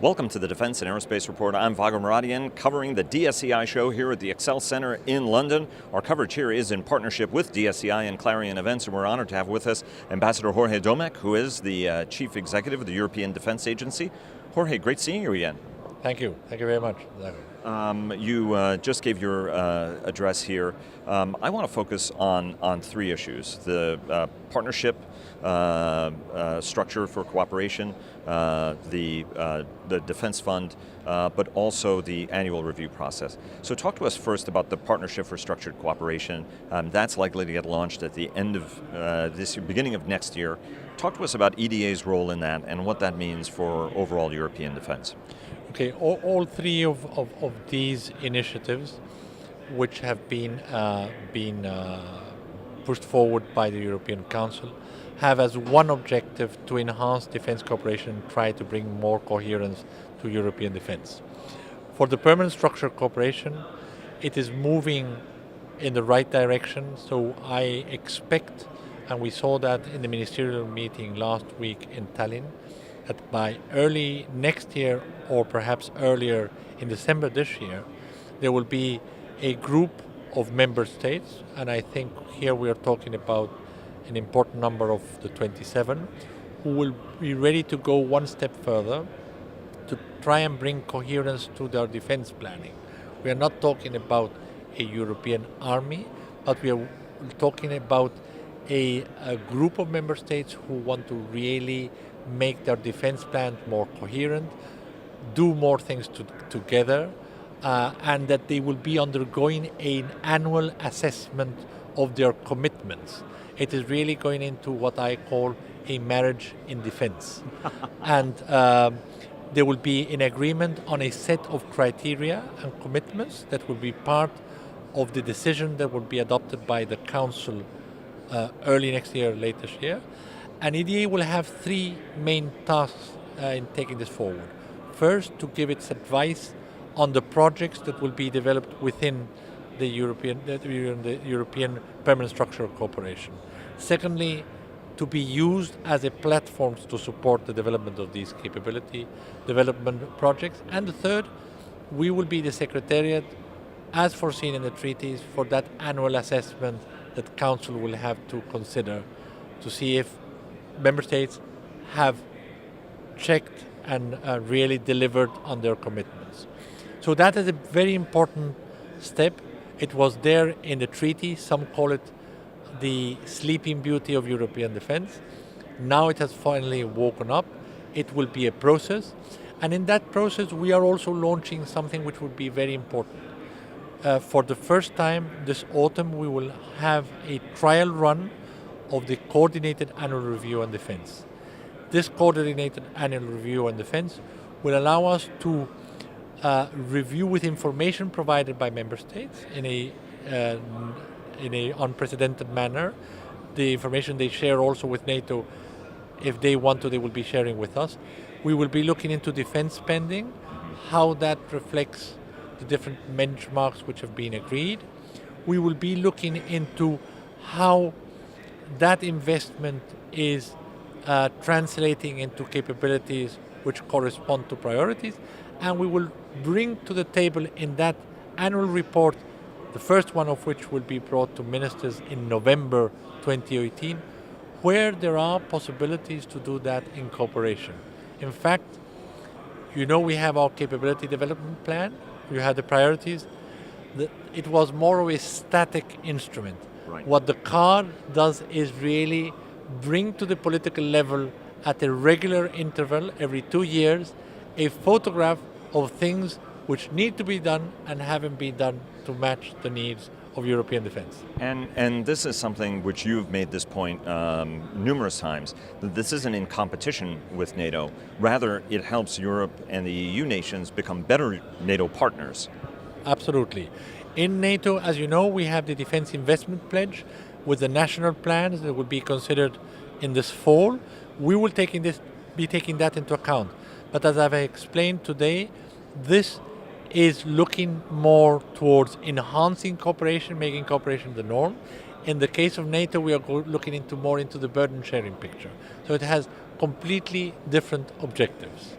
Welcome to the Defense and Aerospace Report. I'm Vago Muradian, covering the DSEI show here at the Excel Center in London. Our coverage here is in partnership with DSEI and Clarion Events, and we're honored to have with us Ambassador Jorge Domecq, who is the Chief Executive of the European Defense Agency. Jorge, great seeing you again. Thank you. Thank you very much. You just gave your address here. I want to focus on three issues: the partnership structure for cooperation, the Defense Fund, but also the annual review process. So talk to us first about the Partnership for Structured Cooperation. That's likely to get launched at the end of this year, beginning of next year. Talk to us about EDA's role in that and what that means for overall European defense. Okay, all three of these initiatives, which have been pushed forward by the European Council, have as one objective to enhance defense cooperation and try to bring more coherence to European defense. For the permanent structured cooperation, it is moving in the right direction, so I expect, and we saw that in the ministerial meeting last week in Tallinn, that by early next year, or perhaps earlier in December this year, there will be a group of member states, and I think here we are talking about an important number of the 27, who will be ready to go one step further to try and bring coherence to their defense planning. We are not talking about a European army, but we are talking about a group of member states who want to really make their defense plans more coherent, do more things together, and that they will be undergoing an annual assessment of their commitments. It is really going into what I call a marriage in defense. And there will be an agreement on a set of criteria and commitments that will be part of the decision that will be adopted by the Council early next year, late this year. And EDA will have three main tasks in taking this forward. First, to give its advice on the projects that will be developed within the European Permanent Structural Cooperation. Secondly, to be used as a platform to support the development of these capability development projects. And the third, we will be the Secretariat, as foreseen in the treaties, for that annual assessment that Council will have to consider to see if Member States have checked and really delivered on their commitments. So that is a very important step. It was there in the treaty. Some call it the sleeping beauty of European defense. Now it has finally woken up. It will be a process. And in that process, we are also launching something which would be very important. For the first time this autumn, we will have a trial run of the Coordinated Annual Review on Defense. This Coordinated Annual Review on Defense will allow us to review with information provided by member states in a unprecedented manner. The information they share also with NATO, if they want to, they will be sharing with us. We will be looking into defense spending, how that reflects the different benchmarks which have been agreed. We will be looking into how that investment is translating into capabilities which correspond to priorities, and we will bring to the table in that annual report, the first one of which will be brought to ministers in November 2018, where there are possibilities to do that in cooperation. In fact, you know, we have our capability development plan, you have the priorities. It was more of a static instrument. Right. What the card does is really bring to the political level at a regular interval, every 2 years, a photograph of things which need to be done and haven't been done to match the needs of European defense. And this is something which you've made this point numerous times, that this isn't in competition with NATO. Rather, it helps Europe and the EU nations become better NATO partners. Absolutely. In NATO, as you know, we have the Defense Investment Pledge with the national plans that will be considered in this fall. We will be taking that into account. But as I've explained today, this is looking more towards enhancing cooperation, making cooperation the norm. In the case of NATO, we are looking more into the burden sharing picture. So it has completely different objectives.